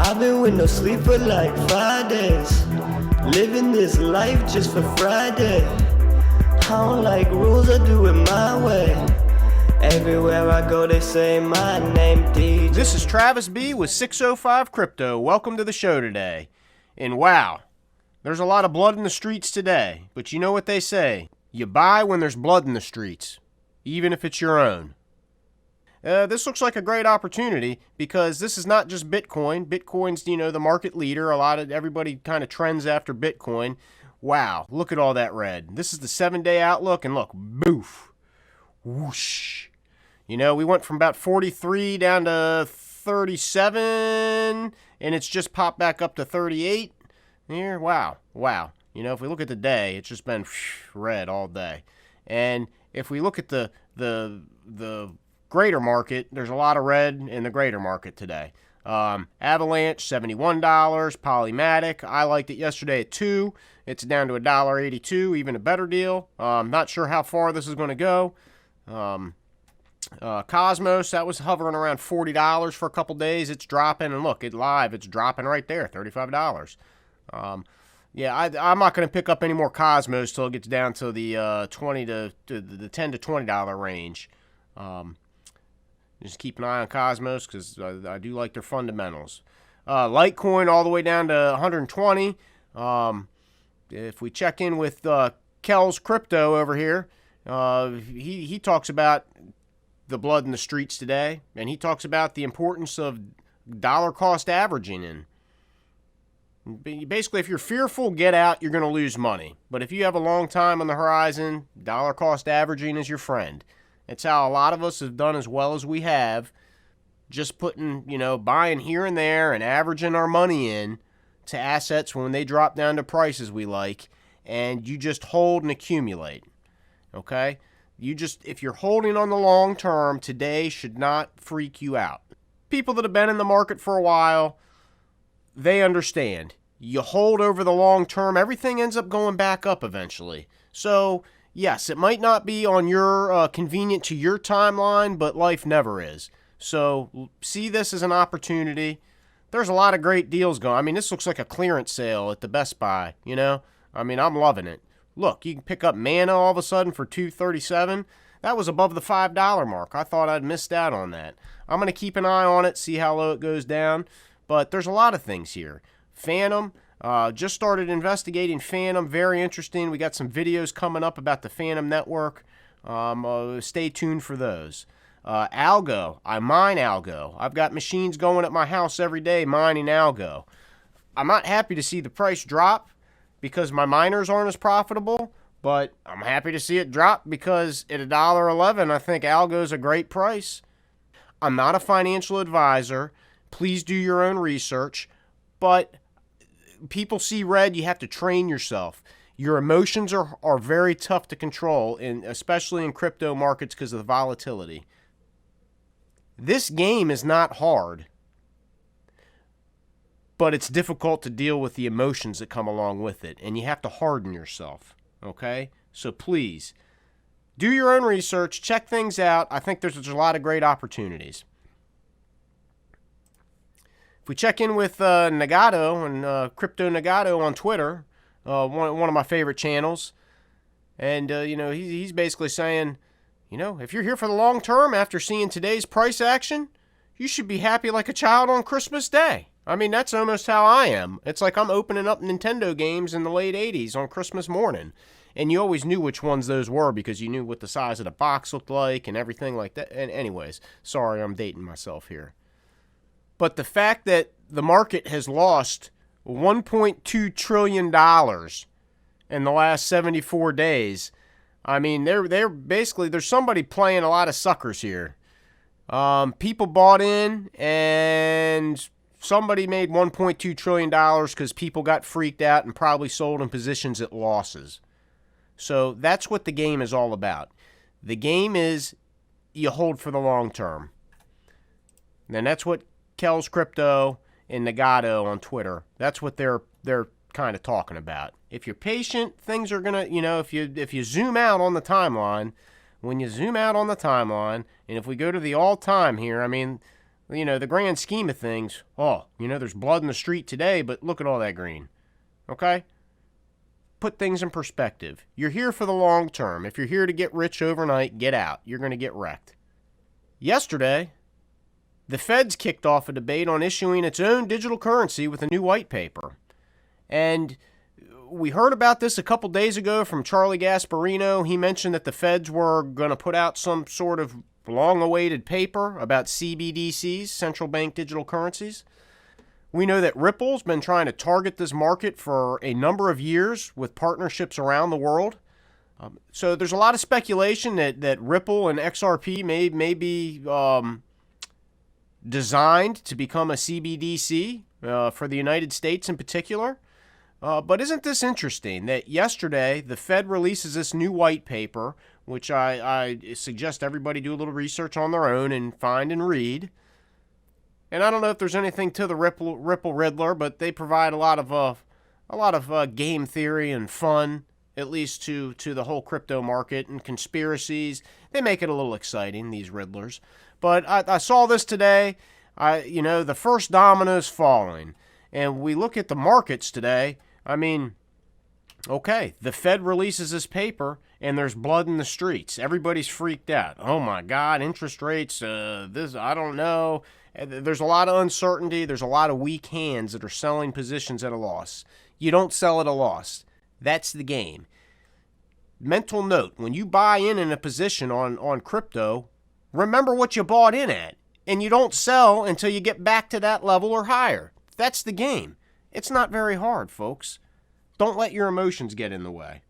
I've been with no sleep for like 5 days, living this life just for Friday. I don't like rules, I do it my way. Everywhere I go they say my name, DJ. This is Travis B with 605 Crypto. Welcome to the show today. And wow, there's a lot of blood in the streets today. But you know what they say, you buy when there's blood in the streets, even if it's your own. This looks like a great opportunity because this is not just Bitcoin. Bitcoin's, the market leader. Everybody kind of trends after Bitcoin. Wow, look at all that red. This is the 7-day outlook, and look, boof, whoosh. We went from about 43 down to 37, and it's just popped back up to 38 here. Wow. If we look at the day, it's just been red all day. And if we look at the greater market, there's a lot of red in the greater market today. Avalanche, $71. Polymatic, I liked it yesterday at $2. It's down to $1.82, even a better deal. Not sure how far this is going to go. Cosmos, that was hovering around $40 for a couple days. It's dropping, and look, it's dropping right there, $35. I'm not going to pick up any more Cosmos till it gets down to the the $10 to $20 range. Just keep an eye on Cosmos because I do like their fundamentals. Litecoin all the way down to 120. If we check in with Kells Crypto over here, he talks about the blood in the streets today, and he talks about the importance of dollar cost averaging. And basically, if you're fearful, get out, you're going to lose money. But if you have a long time on the horizon, dollar cost averaging is your friend. It's how a lot of us have done as well as we have, just putting, buying here and there and averaging our money in to assets when they drop down to prices we like, and you just hold and accumulate, okay? If you're holding on the long term, today should not freak you out. People that have been in the market for a while, they understand. You hold over the long term, everything ends up going back up eventually. So, yes, it might not be on your convenient to your timeline, but life never is. So see this as an opportunity. There's a lot of great deals going. This looks like a clearance sale at the Best Buy, I'm loving it. Look, you can pick up Mana all of a sudden for $2.37. That was above the $5 mark. I thought I'd missed out on that. I'm going to keep an eye on it, see how low it goes down. But there's a lot of things here. Phantom. Just started investigating Phantom. Very interesting. We got some videos coming up about the Phantom network. Stay tuned for those. Algo. I mine Algo. I've got machines going at my house every day mining Algo. I'm not happy to see the price drop because my miners aren't as profitable, but I'm happy to see it drop because at $1.11, I think Algo is a great price. I'm not a financial advisor. Please do your own research, but people see red, you have to train yourself. Your emotions are very tough to control, especially in crypto markets because of the volatility. This game is not hard, but it's difficult to deal with the emotions that come along with it, and you have to harden yourself, okay? So please, do your own research, check things out. I think there's a lot of great opportunities. If we check in with Nagato and Crypto Nagato on Twitter, one of my favorite channels, and he's basically saying, if you're here for the long term after seeing today's price action, you should be happy like a child on Christmas Day. That's almost how I am. It's like I'm opening up Nintendo games in the late 80s on Christmas morning. And you always knew which ones those were because you knew what the size of the box looked like and everything like that. And anyways, sorry, I'm dating myself here. But the fact that the market has lost $1.2 trillion in the last 74 days, they're basically, there's somebody playing a lot of suckers here. People bought in and somebody made $1.2 trillion because people got freaked out and probably sold in positions at losses. So that's what the game is all about. The game is you hold for the long term. And that's what Kells Crypto and Nagato on Twitter, that's what they're kind of talking about. If you're patient, things are going to, if you zoom out on the timeline, when you zoom out on the timeline, and if we go to the all-time here, the grand scheme of things, there's blood in the street today, but look at all that green. Okay? Put things in perspective. You're here for the long term. If you're here to get rich overnight, get out. You're going to get wrecked. Yesterday, the Fed's kicked off a debate on issuing its own digital currency with a new white paper. And we heard about this a couple days ago from Charlie Gasparino. He mentioned that the Feds were going to put out some sort of long-awaited paper about CBDCs, central bank digital currencies. We know that Ripple's been trying to target this market for a number of years with partnerships around the world. So there's a lot of speculation that Ripple and XRP may be designed to become a CBDC for the United States in particular. But isn't this interesting that yesterday the Fed releases this new white paper, which I suggest everybody do a little research on their own and find and read. And I don't know if there's anything to the Ripple Riddler, but they provide a lot of game theory and fun, at least to the whole crypto market and conspiracies. They make it a little exciting, these Riddlers. But I saw this today. The first domino's falling, and we look at the markets today. I mean, okay, the Fed releases this paper, and there's blood in the streets. Everybody's freaked out. Oh my God, interest rates. I don't know. There's a lot of uncertainty. There's a lot of weak hands that are selling positions at a loss. You don't sell at a loss. That's the game. Mental note: when you buy in a position on crypto, remember what you bought in at, and you don't sell until you get back to that level or higher. That's the game. It's not very hard, folks. Don't let your emotions get in the way.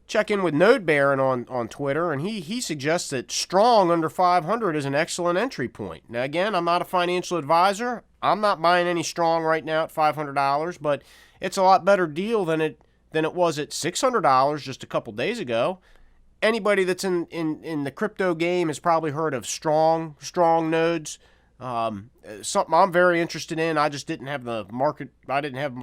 Check in with Node Baron on Twitter, and he suggests that strong under 500 is an excellent entry point. Now, again, I'm not a financial advisor. I'm not buying any strong right now at $500, but it's a lot better deal than it was at $600 just a couple days ago. Anybody that's in the crypto game has probably heard of strong nodes. Something I'm very interested in. I just didn't have the market. I didn't have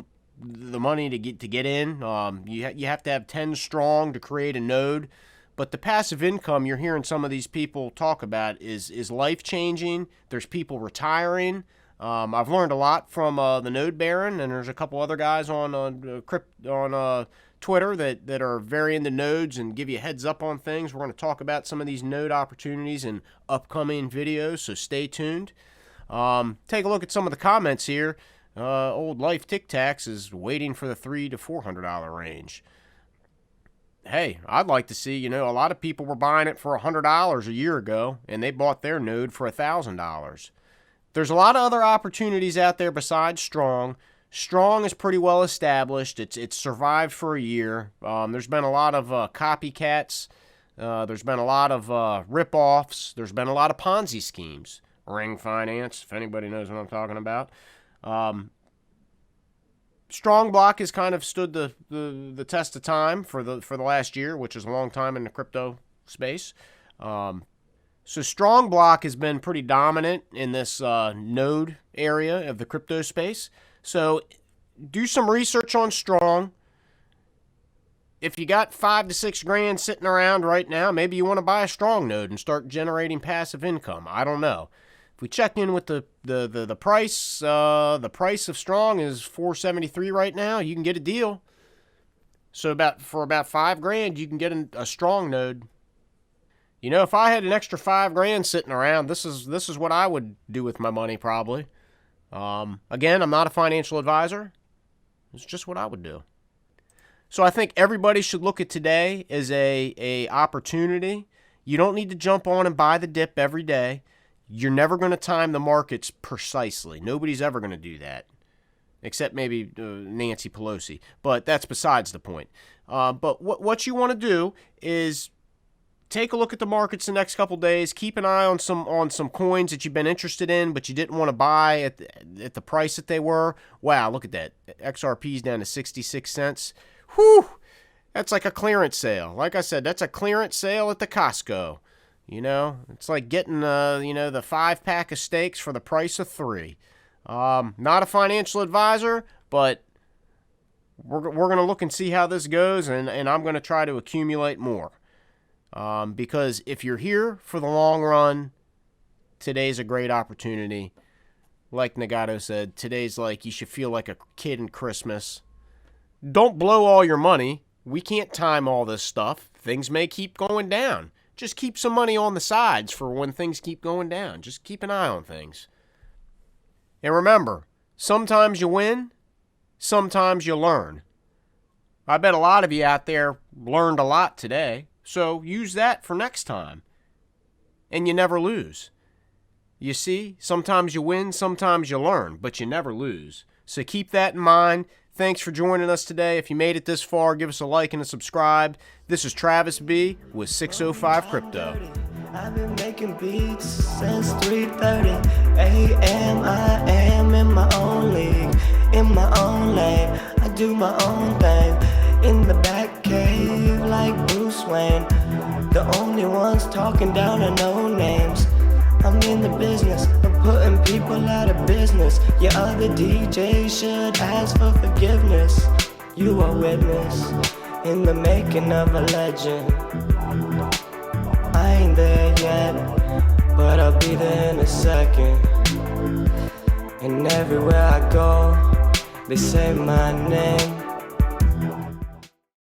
the money to get in. You have to have 10 strong to create a node. But the passive income you're hearing some of these people talk about is life changing. There's people retiring. I've learned a lot from the Node Baron, and there's a couple other guys on Twitter that are very into nodes and give you a heads up on things. We're going to talk about some of these node opportunities in upcoming videos, so stay tuned. Take a look at some of the comments here. Old Life Tic Tacs is waiting for the $300 to $400 range. Hey, I'd like to see, a lot of people were buying it for $100 a year ago, and they bought their node for $1,000. There's a lot of other opportunities out there besides Strong. Strong is pretty well established. It's survived for a year. There's been a lot of copycats. There's been a lot of rip-offs. There's been a lot of Ponzi schemes. Ring Finance, if anybody knows what I'm talking about. Strong Block has kind of stood the test of time for the last year, which is a long time in the crypto space. So Strong Block has been pretty dominant in this node area of the crypto space. So do some research on Strong. If you got $5 to $6 grand sitting around right now, maybe you want to buy a Strong node and start generating passive income. I don't know. If we check in with the price, the price of Strong is $473 right now. You can get a deal. So for about $5 grand, you can get a Strong node. If I had an extra $5 grand sitting around, this is what I would do with my money probably. Again, I'm not a financial advisor. It's just what I would do. So I think everybody should look at today as a opportunity. You don't need to jump on and buy the dip every day. You're never going to time the markets precisely. Nobody's ever going to do that, except maybe Nancy Pelosi. But that's besides the point. But what you want to do is take a look at the markets the next couple days. Keep an eye on some coins that you've been interested in, but you didn't want to buy at the price that they were. Wow, look at that. XRP's down to 66 cents. Whew! That's like a clearance sale. Like I said, that's a clearance sale at the Costco. It's like getting the 5-pack of steaks for the price of 3. Not a financial advisor, but we're going to look and see how this goes, and I'm going to try to accumulate more. Because if you're here for the long run, today's a great opportunity. Like Nagato said, today's like you should feel like a kid in Christmas. Don't blow all your money. We can't time all this stuff. Things may keep going down. Just keep some money on the sides for when things keep going down. Just keep an eye on things. And remember, sometimes you win, sometimes you learn. I bet a lot of you out there learned a lot today, so use that for next time. And you never lose. You see, sometimes you win, sometimes you learn, but you never lose. So keep that in mind. Thanks for joining us today. If you made it this far, give us a like and a subscribe. This is Travis B with 605 Crypto. I've been making beats since 3:30 a.m. I am in my own league, in my own lane. I do my own thing in the back cave like Bruce Wayne. The only ones talking down are no names. I'm in the business of putting people out of business. Your other DJs should ask for forgiveness. You are witness in the making of a legend. I ain't there yet, but I'll be there in a second. And everywhere I go, they say my name.